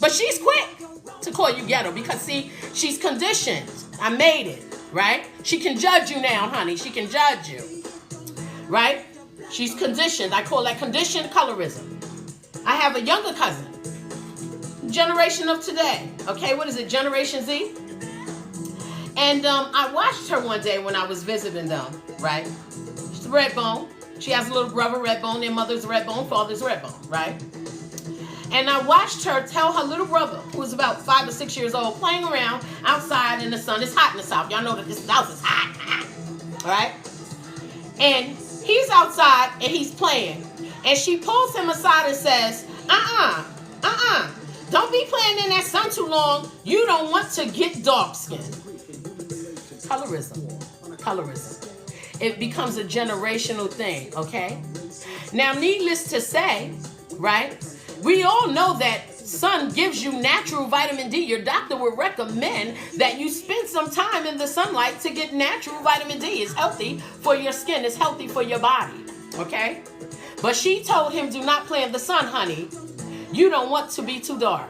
But she's quick to call you ghetto because, see, she's conditioned. I made it, right? She can judge you now, honey. She can judge you, right? She's conditioned. I call that conditioned colorism. I have a younger cousin, generation of today. Okay, what is it, Generation Z? And I watched her one day when I was visiting them, right? She's Redbone. She has a little brother, Redbone. Their mother's Redbone, father's Redbone, right? And I watched her tell her little brother, who was about 5 or 6 years old, playing around outside in the sun. It's hot in the South. Y'all know that this South is hot, all right? And he's outside and he's playing. And she pulls him aside and says, don't be playing in that sun too long. You don't want to get dark skin. Colorism. It becomes a generational thing, okay? Now, needless to say, right, we all know that sun gives you natural vitamin D. Your doctor would recommend that you spend some time in the sunlight to get natural vitamin D. It's healthy for your skin. It's healthy for your body, okay? But she told him, do not play in the sun, honey. You don't want to be too dark.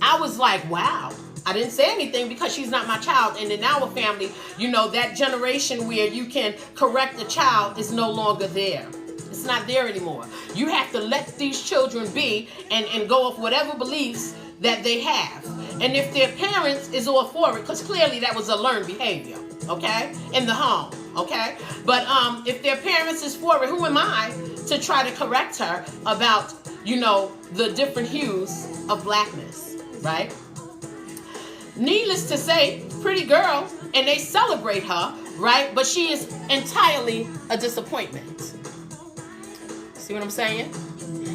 I was like, wow. I didn't say anything because she's not my child. And in our family, you know, that generation where you can correct a child is no longer there. It's not there anymore. You have to let these children be and go off whatever beliefs that they have. And if their parents is all for it, because clearly that was a learned behavior, okay, in the home, okay? But if their parents is for it, who am I to try to correct her about, you know, the different hues of blackness, right? Needless to say, pretty girl, and they celebrate her, right? But she is entirely a disappointment. See what I'm saying?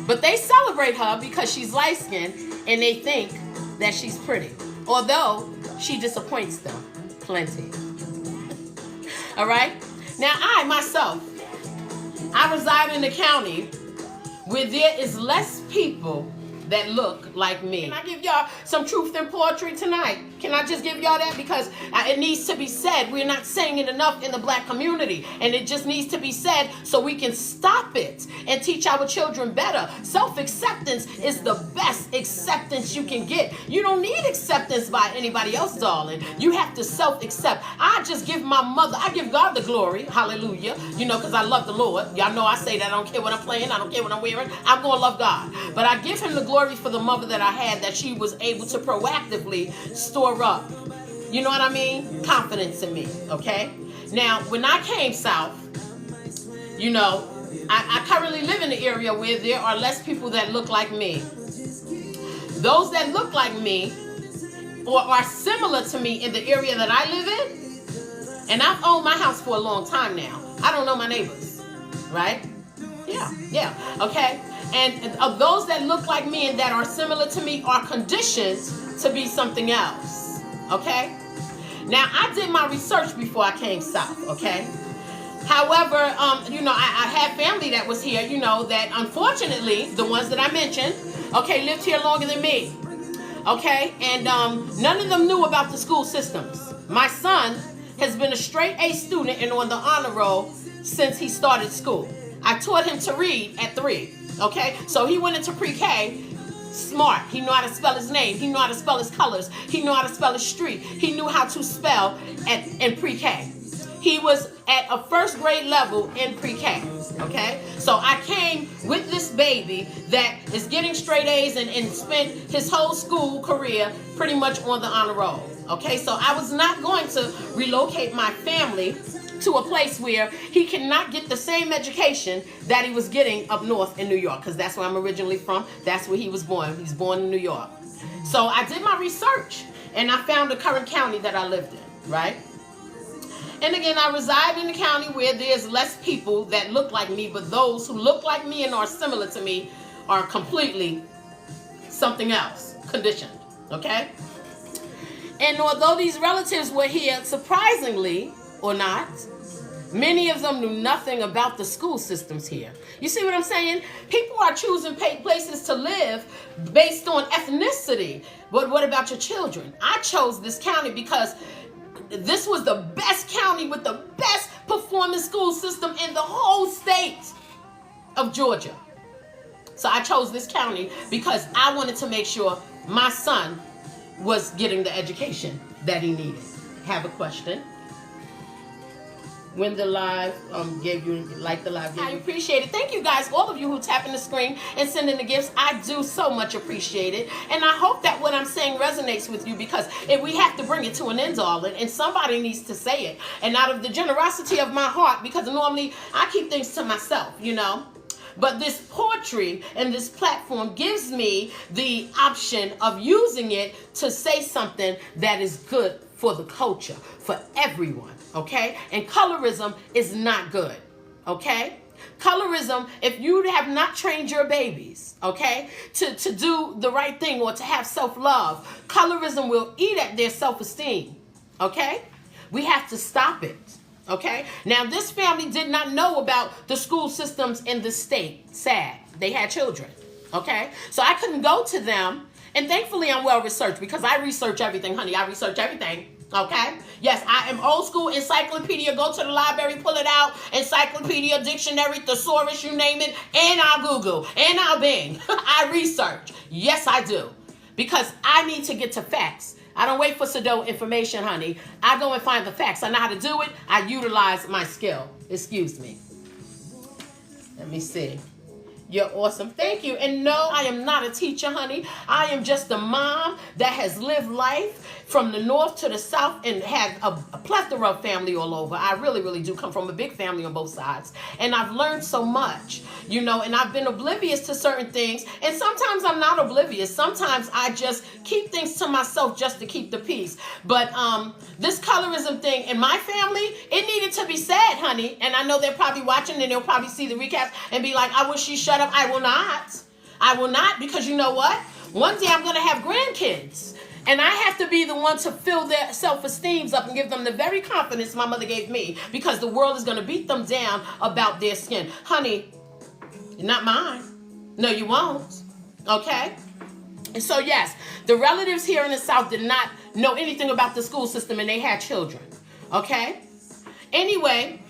But they celebrate her because she's light-skinned and they think that she's pretty. Although she disappoints them plenty. All right? Now I reside in a county where there is less people that look like me. Can I give y'all some truth in poetry tonight? Can I just give y'all that? Because it needs to be said. We're not saying it enough in the black community. And it just needs to be said so we can stop it and teach our children better. Self-acceptance is the best acceptance you can get. You don't need acceptance by anybody else, darling. You have to self-accept. I just give my mother, I give God the glory. Hallelujah. You know, because I love the Lord. Y'all know I say that. I don't care what I'm playing. I don't care what I'm wearing. I'm going to love God. But I give him the glory for the mother that I had, that she was able to proactively store up, you know what I mean, confidence in me, okay? Now, when I came south, you know, I currently live in an area where there are less people that look like me. Those that look like me or are similar to me in the area that I live in, and I've owned my house for a long time now, I don't know my neighbors, right? Yeah, okay? And of those that look like me and that are similar to me are conditioned to be something else, okay? Now, I did my research before I came south, okay? However, you know, I had family that was here, you know, that unfortunately, the ones that I mentioned, okay, lived here longer than me, okay? And none of them knew about the school systems. My son has been a straight A student and on the honor roll since he started school. I taught him to read at 3. Okay, so he went into pre-K smart. He knew how to spell his name. He knew how to spell his colors. He knew how to spell his street. He knew how to spell in pre-K. He was at a first grade level in pre-K. Okay, so I came with this baby that is getting straight A's and spent his whole school career pretty much on the honor roll. Okay, so I was not going to relocate my family to a place where he cannot get the same education that he was getting up north in New York, because that's where I'm originally from. That's where he was born. He's born in New York. So I did my research and I found the current county that I lived in, right? And again, I reside in a county where there's less people that look like me, but those who look like me and are similar to me are completely something else, conditioned, okay? And although these relatives were here, surprisingly or not, many of them knew nothing about the school systems here. You see what I'm saying? People are choosing places to live based on ethnicity. But what about your children? I chose this county because this was the best county with the best performing school system in the whole state of Georgia. So I chose this county because I wanted to make sure my son was getting the education that he needed. Have a question? When the live gave you, like the live, I appreciate it. Thank you guys, all of you who tap in the screen and send in the gifts. I do so much appreciate it. And I hope that what I'm saying resonates with you, because if we have to bring it to an end, darling, and somebody needs to say it. And out of the generosity of my heart, because normally I keep things to myself, you know. But this poetry and this platform gives me the option of using it to say something that is good for the culture, for everyone, okay? And colorism is not good, okay? Colorism, if you have not trained your babies, okay, to do the right thing or to have self-love, colorism will eat at their self-esteem, okay? We have to stop it, okay? Now, this family did not know about the school systems in the state. Sad. They had children, okay? So I couldn't go to them. And thankfully, I'm well-researched because I research everything, honey. I research everything, okay? Yes, I am old school encyclopedia. Go to the library, pull it out. Encyclopedia, dictionary, thesaurus, you name it. And I'll Google. And I'll Bing. I research. Yes, I do. Because I need to get to facts. I don't wait for pseudo information, honey. I go and find the facts. I know how to do it. I utilize my skill. Excuse me. Let me see. You're awesome. Thank you. And no, I am not a teacher, honey. I am just a mom that has lived life from the north to the south and had a plethora of family all over. I really, really do come from a big family on both sides. And I've learned so much, you know, and I've been oblivious to certain things. And sometimes I'm not oblivious. Sometimes I just keep things to myself just to keep the peace. But this colorism thing in my family, it needed to be said, honey. And I know they're probably watching and they'll probably see the recaps and be like, I wish she shut up. I will not. I will not, because you know what? One day I'm going to have grandkids. And I have to be the one to fill their self-esteems up and give them the very confidence my mother gave me, because the world is going to beat them down about their skin. Honey, you're not mine. No, you won't. Okay? And so, yes, the relatives here in the South did not know anything about the school system, and they had children. Okay? Anyway,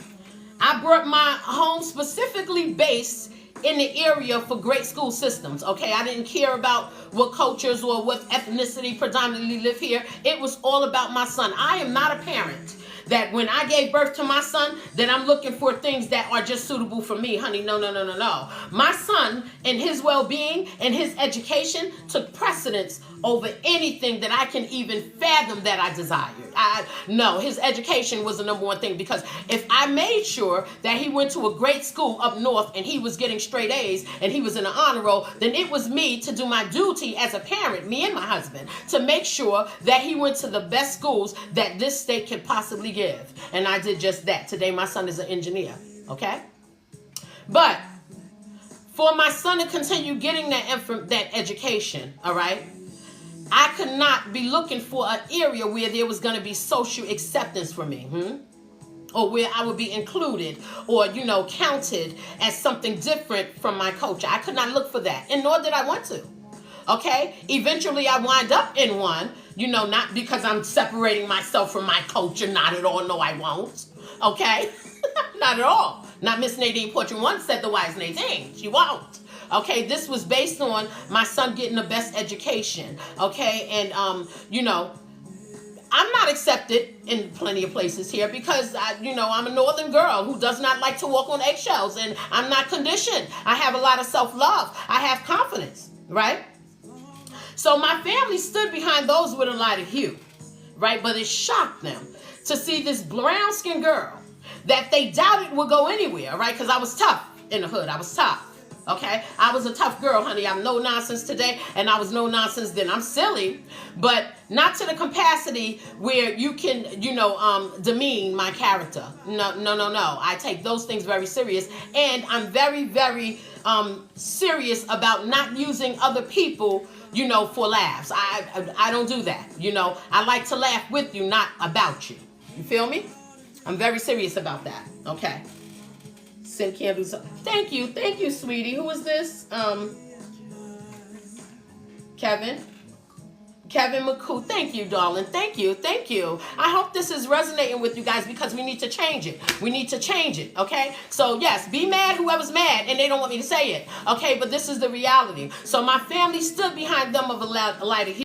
I brought my home specifically based in the area for great school systems, okay? I didn't care about what cultures or what ethnicity predominantly live here. It was all about my son. I am not a parent that when I gave birth to my son, that I'm looking for things that are just suitable for me, honey. No, no, no, no, no. My son and his well-being and his education took precedence over anything that I can even fathom that I desired. No, his education was the number one thing, because if I made sure that he went to a great school up north and he was getting straight A's and he was in an honor roll, then it was me to do my duty as a parent, me and my husband, to make sure that he went to the best schools that this state could possibly give. And I did just that. Today my son is an engineer, okay? But for my son to continue getting that education, all right, I could not be looking for an area where there was going to be social acceptance for me, or where I would be included or, you know, counted as something different from my culture. I could not look for that, and nor did I want to. Okay? Eventually, I wind up in one, you know, not because I'm separating myself from my culture. Not at all. No, I won't. Okay? Not at all. Not Miss Nadine Portrait once said the wise Nadine. She won't. Okay, this was based on my son getting the best education, okay? And, you know, I'm not accepted in plenty of places here because, I'm a northern girl who does not like to walk on eggshells, and I'm not conditioned. I have a lot of self-love. I have confidence, right? So my family stood behind those with a lighter hue, right? But it shocked them to see this brown-skinned girl that they doubted would go anywhere, right? Because I was tough in the hood. I was tough. Okay, I was a tough girl, honey. I'm no nonsense today, and I was no nonsense then. I'm silly, but not to the capacity where you can, demean my character. No, no, no, no. I take those things very serious, and I'm very, very serious about not using other people, for laughs. I don't do that. I like to laugh with you, not about you. You feel me? I'm very serious about that. Okay. Send candles. Thank you, sweetie. Who is this? Kevin. Kevin McCoo, thank you, darling. Thank you. Thank you. I hope this is resonating with you guys because we need to change it. We need to change it, okay? So, yes, be mad whoever's mad and they don't want me to say it, okay? But this is the reality. So my family stood behind them of a lighter.